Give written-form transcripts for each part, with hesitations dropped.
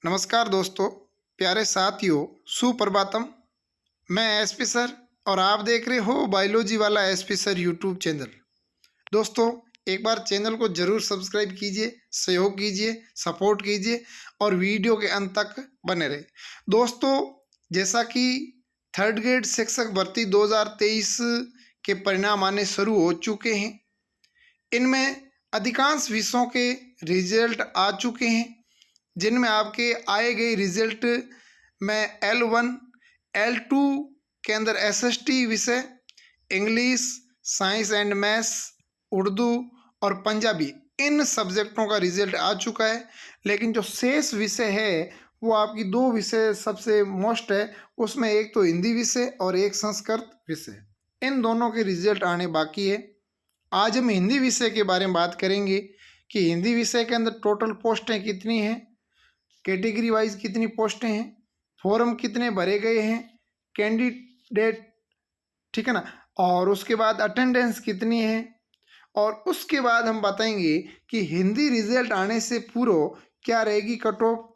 नमस्कार दोस्तों, प्यारे साथियों, सुप्रभातम। मैं एसपी सर और आप देख रहे हो बायोलॉजी वाला एसपी सर यूट्यूब चैनल। दोस्तों, एक बार चैनल को जरूर सब्सक्राइब कीजिए, सहयोग कीजिए, सपोर्ट कीजिए और वीडियो के अंत तक बने रहे। दोस्तों, जैसा कि थर्ड ग्रेड शिक्षक भर्ती 2023 के परिणाम आने शुरू हो चुके हैं। इनमें अधिकांश विषयों के रिजल्ट आ चुके हैं, जिनमें आपके आए गए रिजल्ट में L1, L2 के अंदर SST विषय, English, science and maths, Urdu और पंजाबी, इन सब्जेक्टों का रिजल्ट आ चुका है। लेकिन जो शेष विषय है वो आपकी दो विषय सबसे मोस्ट है, उसमें एक तो हिंदी विषय और एक संस्कृत विषय। इन दोनों के रिजल्ट आने बाकी है। आज हम हिंदी विषय के बारे में बात करेंगे कि हिंदी विषय के अंदर टोटल पोस्टें कितनी हैं, कैटेगरी वाइज कितनी पोस्टें हैं, फॉर्म कितने भरे गए हैं, कैंडिडेट, ठीक है ना, और उसके बाद अटेंडेंस कितनी है, और उसके बाद हम बताएंगे कि हिंदी रिजल्ट आने से पूर्व क्या रहेगी कट ऑफ।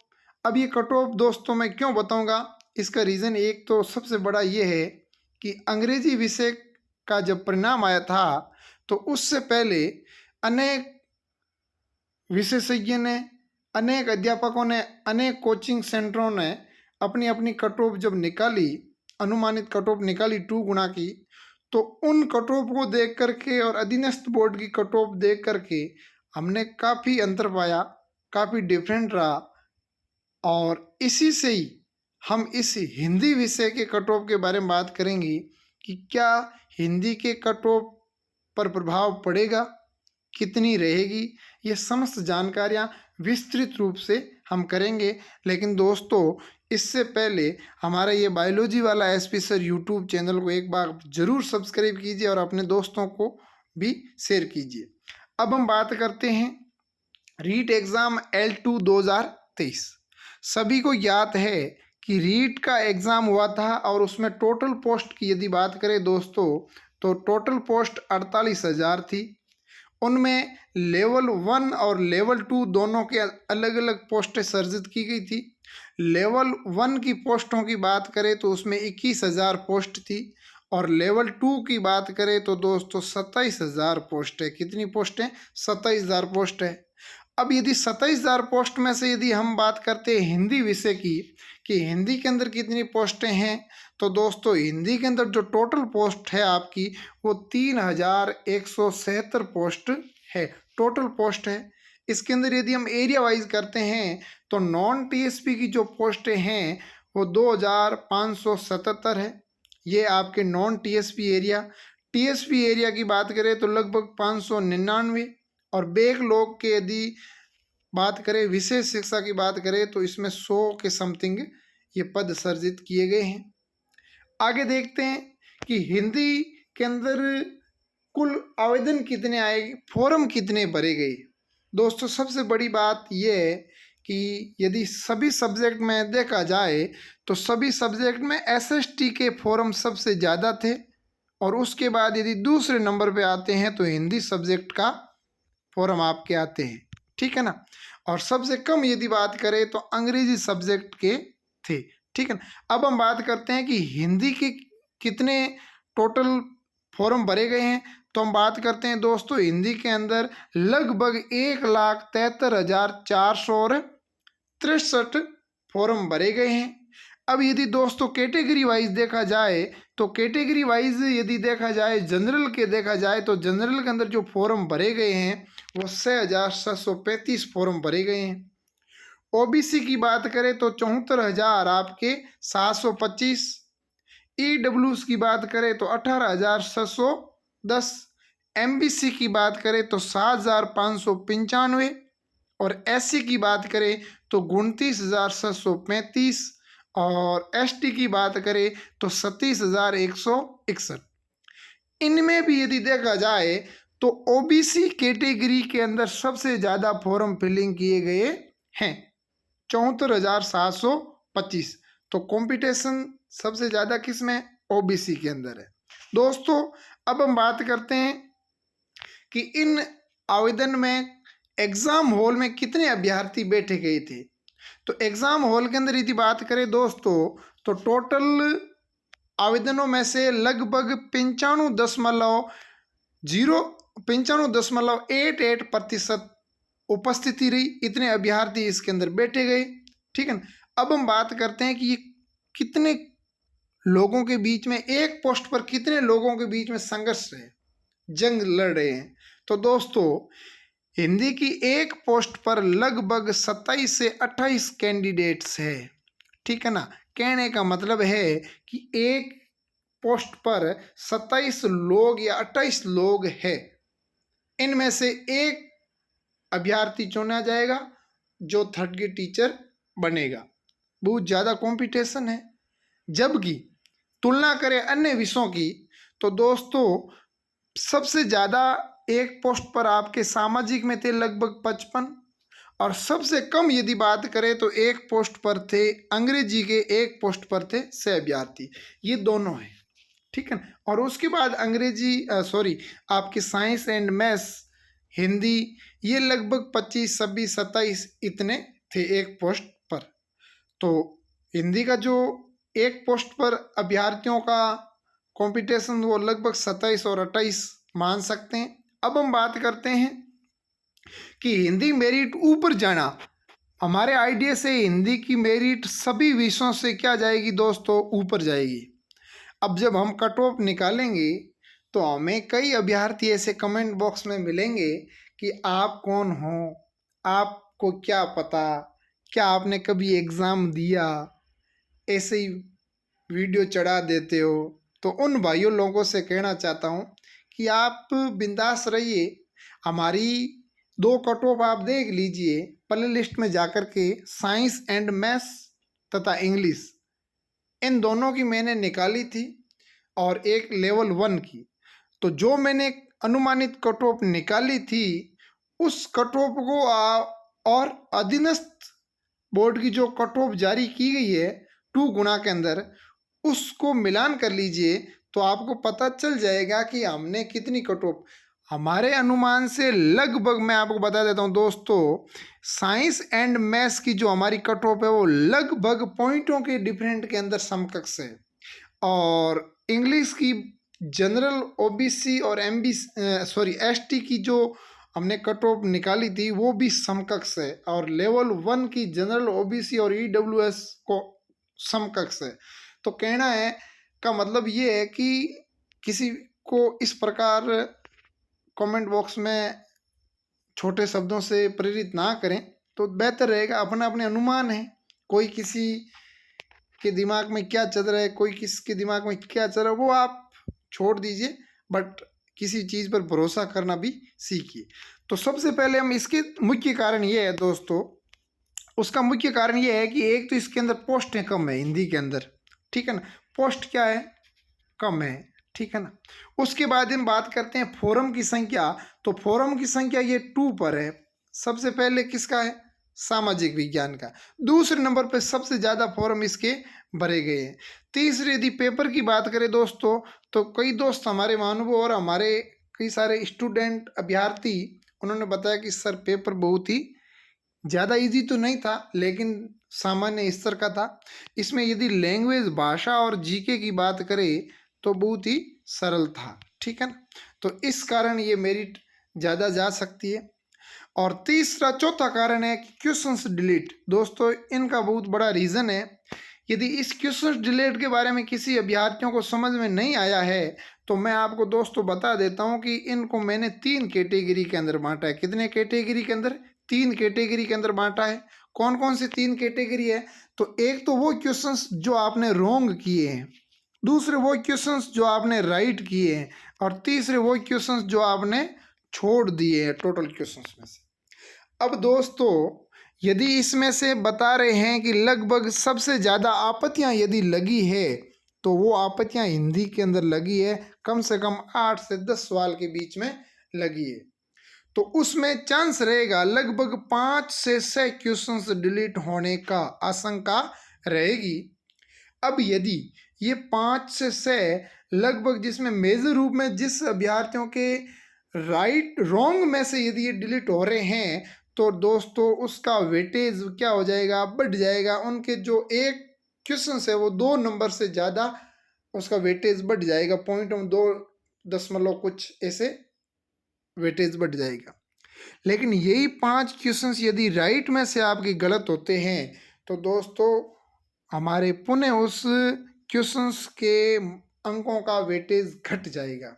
अब ये कट ऑफ दोस्तों मैं क्यों बताऊंगा, इसका रीज़न एक तो सबसे बड़ा ये है कि अंग्रेजी विषय का जब परिणाम आया था तो उससे पहले अनेक विशेषज्ञ ने, अनेक अध्यापकों ने, अनेक कोचिंग सेंटरों ने अपनी अपनी कट ऑफ जब निकाली, अनुमानित कट ऑफ निकाली 2 गुना की, तो उन कट ऑफ को देख करके और अधीनस्थ बोर्ड की कट ऑफ देख करके हमने काफ़ी अंतर पाया, काफ़ी डिफरेंट रहा। और इसी से ही हम इस हिंदी विषय के कट ऑफ के बारे में बात करेंगे कि क्या हिंदी के कट ऑफ पर प्रभाव पड़ेगा, कितनी रहेगी, ये समस्त जानकारियाँ विस्तृत रूप से हम करेंगे। लेकिन दोस्तों, इससे पहले हमारा ये बायोलॉजी वाला एसपी सर यूट्यूब चैनल को एक बार ज़रूर सब्सक्राइब कीजिए और अपने दोस्तों को भी शेयर कीजिए। अब हम बात करते हैं रीट एग्ज़ाम L2 2023। सभी को याद है कि रीट का एग्ज़ाम हुआ था और उसमें टोटल पोस्ट की यदि बात करें दोस्तों तो टोटल पोस्ट 48,000 थी। उनमें लेवल 1 और लेवल 2 दोनों के अलग अलग पोस्टें सर्जित की गई थी। लेवल 1 की पोस्टों की बात करें तो उसमें 21,000 पोस्ट थी और लेवल 2 की बात करें तो दोस्तों 27,000 पोस्ट है। कितनी पोस्ट है? 27,000 पोस्ट है। अब यदि 27,000 पोस्ट में से यदि हम बात करते हैं हिंदी विषय की कि हिंदी के अंदर कितनी पोस्टें हैं, तो दोस्तों हिंदी के अंदर जो टोटल पोस्ट है आपकी वो 3,177 पोस्ट है, टोटल पोस्ट है। इसके अंदर यदि हम एरिया वाइज करते हैं तो नॉन टीएसपी की जो पोस्टें हैं वो 2,577 है। ये आपके non TSP area. TSP area की बात करें तो लगभग 599, और बैकलॉग के यदि बात करें, विशेष शिक्षा की बात करें तो इसमें 100 के समथिंग ये पद सर्जित किए गए हैं। आगे देखते हैं कि हिंदी के अंदर कुल आवेदन कितने आए, फॉर्म कितने भरे गए। दोस्तों, सबसे बड़ी बात यह है कि यदि सभी सब्जेक्ट में देखा जाए तो सभी सब्जेक्ट में एसएसटी के फॉर्म सबसे ज़्यादा थे, और उसके बाद यदि दूसरे नंबर पे आते हैं तो हिंदी सब्जेक्ट का फॉर्म आपके आते हैं, ठीक है ना। और सबसे कम यदि बात करें तो अंग्रेजी सब्जेक्ट के थे, ठीक है ना। अब हम बात करते हैं कि हिंदी के कितने टोटल फॉर्म भरे गए हैं, तो हम बात करते हैं दोस्तों हिंदी के अंदर लगभग 1,73,463 फॉर्म भरे गए हैं। अब यदि दोस्तों कैटेगरी वाइज देखा जाए तो कैटेगरी वाइज यदि देखा जाए, जनरल के देखा जाए तो जनरल के अंदर जो फॉर्म भरे गए हैं वो 6,735 फॉर्म भरे गए हैं। ओबीसी की बात करें तो 74,000 आपके 725। ईडब्ल्यूज की बात करें तो 18,610। एमबीसी की बात करें तो 7,595, और एससी की बात करें तो 29,735, और एसटी की बात करें तो 37,161। इनमें भी यदि देखा जाए तो ओबीसी कैटेगरी के अंदर सबसे ज़्यादा फॉर्म फिलिंग किए गए हैं, 74,725। तो कंपटीशन सबसे ज़्यादा किस में? ओबीसी के अंदर है। दोस्तों, अब हम बात करते हैं कि इन आवेदन में एग्ज़ाम हॉल में कितने अभ्यर्थी बैठे गए थे। तो एग्जाम हॉल के अंदर यदि बात करें दोस्तों, तो टोटल आवेदनों में से लगभग 95.88% उपस्थिति रही। इतने अभ्यर्थी इसके अंदर बैठे गए, ठीक है ना। अब हम बात करते हैं कि ये कितने लोगों के बीच में, एक पोस्ट पर कितने लोगों के बीच में संघर्ष है, जंग लड़ रहे हैं। तो दोस्तों हिंदी की एक पोस्ट पर लगभग 27 से 28 कैंडिडेट्स है, ठीक है ना। कहने का मतलब है कि एक पोस्ट पर 27 लोग या 28 लोग हैं। इनमें से एक अभ्यर्थी चुना जाएगा जो थर्ड ग्रेड टीचर बनेगा। बहुत ज़्यादा कंपटीशन है। जबकि तुलना करें अन्य विषयों की, तो दोस्तों सबसे ज़्यादा एक पोस्ट पर आपके सामाजिक में थे लगभग 55, और सबसे कम यदि बात करें तो एक पोस्ट पर थे अंग्रेजी के, एक पोस्ट पर थे 6 अभ्यर्थी। ये दोनों हैं, ठीक है ना। और उसके बाद अंग्रेजी आपके साइंस एंड मैथ्स, हिंदी, ये लगभग 25, 26, 27 इतने थे एक पोस्ट पर। तो हिंदी का जो एक पोस्ट पर अभ्यर्थियों का कंपटीशन वो लगभग 27 और 28 मान सकते हैं। अब हम बात करते हैं कि हिंदी मेरिट ऊपर जाना। हमारे आइडिया से हिंदी की मेरिट सभी विषयों से क्या जाएगी दोस्तों, ऊपर जाएगी। अब जब हम कट ऑफ निकालेंगे तो हमें कई अभ्यर्थी ऐसे कमेंट बॉक्स में मिलेंगे कि आप कौन हो, आपको क्या पता, क्या आपने कभी एग्ज़ाम दिया, ऐसे ही वीडियो चढ़ा देते हो। तो उन भाइयों लोगों से कहना चाहता हूँ कि आप बिंदास रहिए। हमारी 2 कट ऑफ आप देख लीजिए प्ले लिस्ट में जाकर के, साइंस एंड मैथ्स तथा इंग्लिश, इन दोनों की मैंने निकाली थी, और एक लेवल 1 की। तो जो मैंने अनुमानित कट ऑफ निकाली थी, उस कट ऑफ को और अधीनस्थ बोर्ड की जो कट ऑफ जारी की गई है 2 गुना के अंदर, उसको मिलान कर लीजिए तो आपको पता चल जाएगा कि हमने कितनी कट ऑफ। हमारे अनुमान से लगभग, मैं आपको बता देता हूँ दोस्तों, साइंस एंड मैथ्स की जो हमारी कट ऑफ है वो लगभग पॉइंटों के डिफरेंट के अंदर समकक्ष है। और इंग्लिश की जनरल ओबीसी और एसटी की जो हमने कट ऑफ निकाली थी वो भी समकक्ष है, और लेवल 1 की जनरल ओबीसी और ईडब्ल्यूएस को समकक्ष है। तो कहना है का मतलब ये है कि किसी को इस प्रकार कमेंट बॉक्स में छोटे शब्दों से प्रेरित ना करें तो बेहतर रहेगा। अपना अपने अनुमान है, कोई किसी के दिमाग में क्या चल रहा है, कोई किसके दिमाग में क्या चल रहा है, वो आप छोड़ दीजिए, बट किसी चीज़ पर भरोसा करना भी सीखिए। तो सबसे पहले हम इसके मुख्य कारण ये है दोस्तों, उसका मुख्य कारण ये है कि एक तो इसके अंदर पोस्टें कम है हिंदी के अंदर, ठीक है ना। पोस्ट क्या है, कम है, ठीक है ना। उसके बाद हम बात करते हैं फोरम की संख्या। तो फोरम की संख्या ये 2 पर है। सबसे पहले किसका है, सामाजिक विज्ञान का। दूसरे नंबर पर सबसे ज़्यादा फोरम इसके भरे गए हैं। तीसरे यदि पेपर की बात करें दोस्तों, तो कई दोस्त हमारे महानुभाव और हमारे कई सारे स्टूडेंट अभ्यर्थी, उन्होंने बताया कि सर पेपर बहुत ही ज़्यादा इजी तो नहीं था, लेकिन सामान्य स्तर का था। इसमें यदि लैंग्वेज, भाषा और जीके की बात करें तो बहुत ही सरल था, ठीक है ना। तो इस कारण ये मेरिट ज़्यादा जा सकती है। और तीसरा चौथा कारण है कि क्वेश्चंस डिलीट। दोस्तों इनका बहुत बड़ा रीज़न है। यदि इस क्वेश्चंस डिलीट के बारे में किसी अभ्यर्थियों को समझ में नहीं आया है तो मैं आपको दोस्तों बता देता हूं कि इनको मैंने 3 कैटेगरी के अंदर बांटा है। कितने कैटेगरी के अंदर, 3 कैटेगरी के अंदर बांटा है। कौन कौन सी 3 कैटेगरी है, तो एक तो वो क्वेश्चंस जो आपने रॉन्ग किए हैं, दूसरे वो क्वेश्चंस जो आपने राइट किए हैं, और तीसरे वो क्वेश्चंस जो आपने छोड़ दिए हैं टोटल क्वेश्चंस में से। अब दोस्तों यदि इसमें से बता रहे हैं कि लगभग सबसे ज़्यादा आपत्तियां यदि लगी है तो वो आपत्तियां हिंदी के अंदर लगी है, कम से कम 8 से 10 सवाल के बीच में लगी है। तो उसमें चांस रहेगा लगभग 5 से 6 क्वेश्चंस डिलीट होने का आशंका रहेगी। अब यदि ये 5 से 6 लगभग, जिसमें मेजर रूप में जिस अभ्यर्थियों के राइट रॉन्ग में से यदि ये डिलीट हो रहे हैं, तो दोस्तों उसका वेटेज क्या हो जाएगा, बढ़ जाएगा। उनके जो एक क्वेश्चन है वो 2 नंबर से ज़्यादा उसका वेटेज बढ़ जाएगा, 0.2 कुछ ऐसे वेटेज बढ़ जाएगा। लेकिन यही 5 क्वेश्चंस यदि राइट में से आपके गलत होते हैं तो दोस्तों हमारे पुनः उस क्वेश्चंस के अंकों का वेटेज घट जाएगा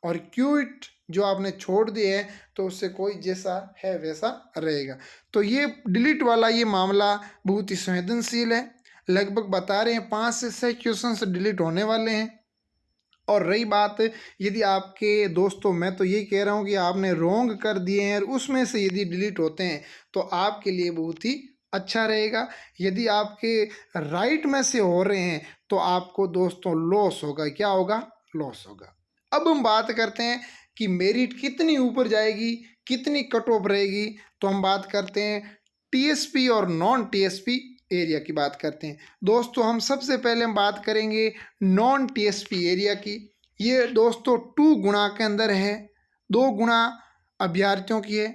और क्यूट जो आपने छोड़ दिए हैं तो उससे कोई जैसा है वैसा रहेगा। तो ये डिलीट वाला ये मामला बहुत ही संवेदनशील है। लगभग बता रहे हैं 5 से 6 क्वेश्चंस डिलीट होने वाले हैं। और रही बात यदि आपके दोस्तों, मैं तो यही कह रहा हूँ कि आपने रॉन्ग कर दिए हैं और उसमें से यदि डिलीट होते हैं तो आपके लिए बहुत ही अच्छा रहेगा। यदि आपके राइट में से हो रहे हैं तो आपको दोस्तों लॉस होगा। क्या होगा? लॉस होगा। अब हम बात करते हैं कि मेरिट कितनी ऊपर जाएगी, कितनी कट ऑफ रहेगी। तो हम बात करते हैं टीएसपी और नॉन टीएसपी एरिया की बात करते हैं। दोस्तों हम सबसे पहले हम बात करेंगे नॉन टीएसपी एरिया की। ये दोस्तों 2 गुना के अंदर है, 2 गुना अभ्यर्थियों की है।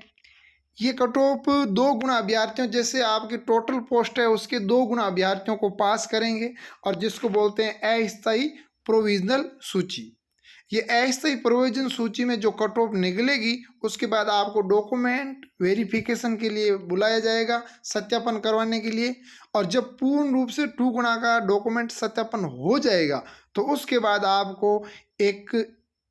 ये कट ऑफ 2 गुना अभ्यर्थियों, जैसे आपकी टोटल पोस्ट है उसके 2 गुना अभ्यर्थियों को पास करेंगे और जिसको बोलते हैं अस्थायी प्रोविजनल सूची। ये अस्थायी प्रोविजन सूची में जो कट ऑफ निकलेगी उसके बाद आपको डॉक्यूमेंट वेरिफिकेशन के लिए बुलाया जाएगा, सत्यापन करवाने के लिए। और जब पूर्ण रूप से 2 गुना का डॉक्यूमेंट सत्यापन हो जाएगा तो उसके बाद आपको एक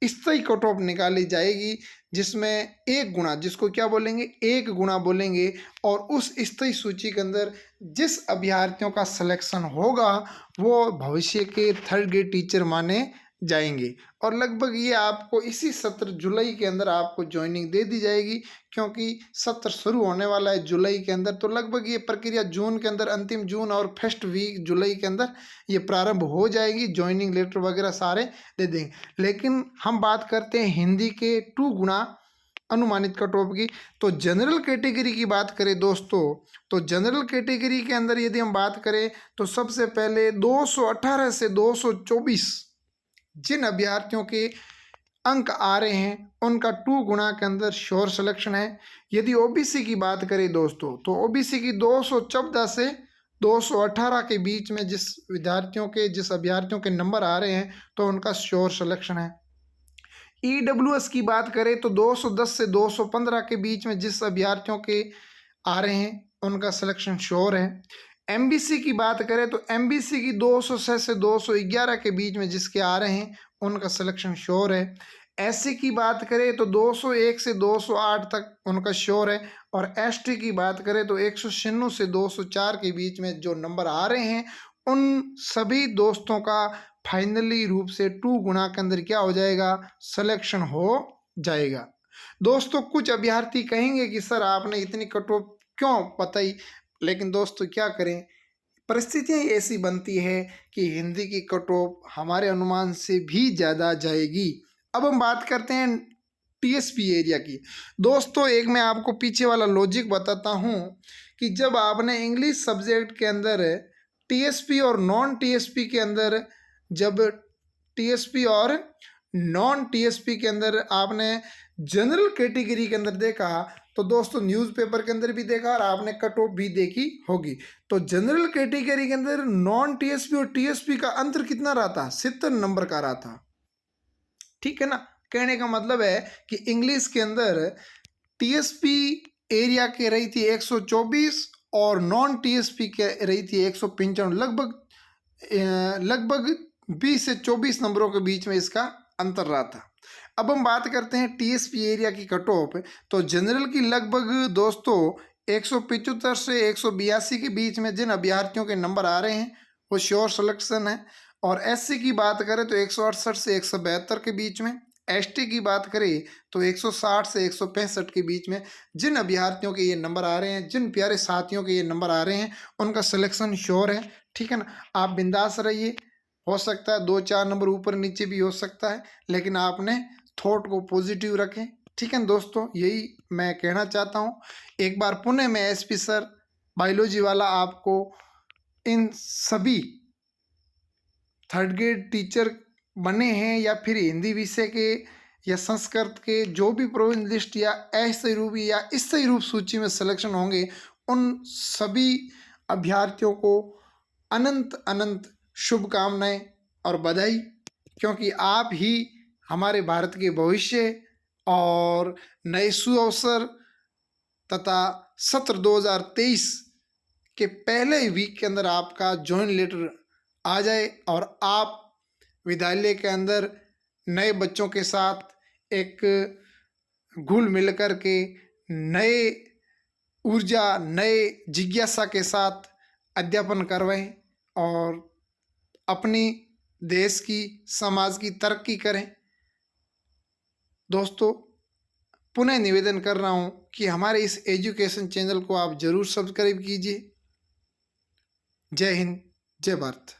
स्थायी कट ऑफ निकाली जाएगी जिसमें 1 गुना, जिसको क्या बोलेंगे, 1 गुना बोलेंगे। और उस स्थायी सूची के अंदर जिस अभ्यर्थियों का सिलेक्शन होगा वो भविष्य के 3rd ग्रेड टीचर माने जाएंगे। और लगभग ये आपको इसी सत्र जुलाई के अंदर आपको ज्वाइनिंग दे दी जाएगी, क्योंकि सत्र शुरू होने वाला है जुलाई के अंदर। तो लगभग ये प्रक्रिया जून के अंदर, अंतिम जून और फर्स्ट वीक जुलाई के अंदर ये प्रारंभ हो जाएगी। ज्वाइनिंग लेटर वगैरह सारे दे देंगे। लेकिन हम बात करते हैं हिंदी के 2 गुना अनुमानित कट ऑफ की। तो जनरल कैटेगरी की बात करें दोस्तों, तो जनरल कैटेगरी के अंदर यदि हम बात करें तो सबसे पहले 218 से 224 जिन अभ्यर्थियों के अंक आ रहे हैं उनका 2 गुना के अंदर श्योर सिलेक्शन है। यदि ओबीसी की बात करें दोस्तों तो ओबीसी की 214 से 218 के बीच में जिस अभ्यर्थियों के नंबर आ रहे हैं तो उनका श्योर सिलेक्शन है। ईडब्ल्यूएस की बात करें तो 210 से 215 के बीच में जिस अभ्यर्थियों के आ रहे हैं उनका सिलेक्शन श्योर है। एमबीसी की बात करें तो एमबीसी की 206 से 211 के बीच में जिसके आ रहे हैं उनका सिलेक्शन श्योर है। एससी की बात करें तो 201 से 208 तक उनका श्योर है। और एसटी की बात करें तो 196 से 204 के बीच में जो नंबर आ रहे हैं उन सभी दोस्तों का फाइनली रूप से 2 गुना के अंदर क्या हो जाएगा, सिलेक्शन हो जाएगा। दोस्तों कुछ अभ्यर्थी कहेंगे कि सर आपने इतनी कट ऑफ क्यों बताई, लेकिन दोस्तों क्या करें, परिस्थितियां ऐसी बनती है कि हिंदी की कट ऑफ हमारे अनुमान से भी ज़्यादा जाएगी। अब हम बात करते हैं टीएसपी एरिया की। दोस्तों एक मैं आपको पीछे वाला लॉजिक बताता हूँ कि जब आपने इंग्लिश सब्जेक्ट के अंदर टीएसपी और नॉन टीएसपी के अंदर, जब टीएसपी और नॉन टीएसपी के अंदर आपने जनरल कैटेगरी के अंदर देखा तो दोस्तों न्यूज़पेपर के अंदर भी देखा और आपने कट ऑफ भी देखी होगी। तो जनरल कैटेगरी के अंदर नॉन टीएसपी और टीएसपी का अंतर कितना रहा था, 70 नंबर का रहा था। ठीक है ना, कहने का मतलब है कि इंग्लिश के अंदर टीएसपी एरिया के रही थी 124 और नॉन टीएसपी के रही थी 195। लगभग 20 से 24 नंबरों के बीच में इसका अंतर रहा था। अब हम बात करते हैं टीएसपी एरिया की कट ऑफ। तो जनरल की लगभग दोस्तों 175 से 182 के बीच में जिन अभ्यर्थियों के नंबर आ रहे हैं वो श्योर सिलेक्शन है। और एससी की बात करें तो 168 से 172 के बीच में। एसटी की बात करें तो 160 से 165 के बीच में जिन अभ्यर्थियों के ये नंबर आ रहे हैं, जिन प्यारे साथियों के ये नंबर आ रहे हैं उनका सिलेक्शन श्योर है। ठीक है ना, आप बिंदास रहिए। हो सकता है 2-4 नंबर ऊपर नीचे भी हो सकता है, लेकिन आपने थॉट को पॉजिटिव रखें। ठीक है दोस्तों, यही मैं कहना चाहता हूँ। एक बार पुनः मैं एसपी सर बायोलॉजी वाला आपको इन सभी 3rd ग्रेड टीचर बने हैं या फिर हिंदी विषय के या संस्कृत के जो भी प्रोविंस लिस्ट या ऐसे रूप या इससे रूप सूची में सिलेक्शन होंगे, उन सभी अभ्यर्थियों को अनंत अनंत शुभकामनाएं और बधाई, क्योंकि आप ही हमारे भारत के भविष्य और नए सुअवसर तथा सत्र 2023 के पहले वीक के अंदर आपका ज्वाइन लेटर आ जाए और आप विद्यालय के अंदर नए बच्चों के साथ एक घुल मिल कर के नए ऊर्जा, नए जिज्ञासा के साथ अध्यापन करवाएं और अपनी देश की, समाज की तरक्की करें। दोस्तों, पुनः निवेदन कर रहा हूं कि हमारे इस एजुकेशन चैनल को आप जरूर सब्सक्राइब कीजिए। जय हिंद, जय भारत।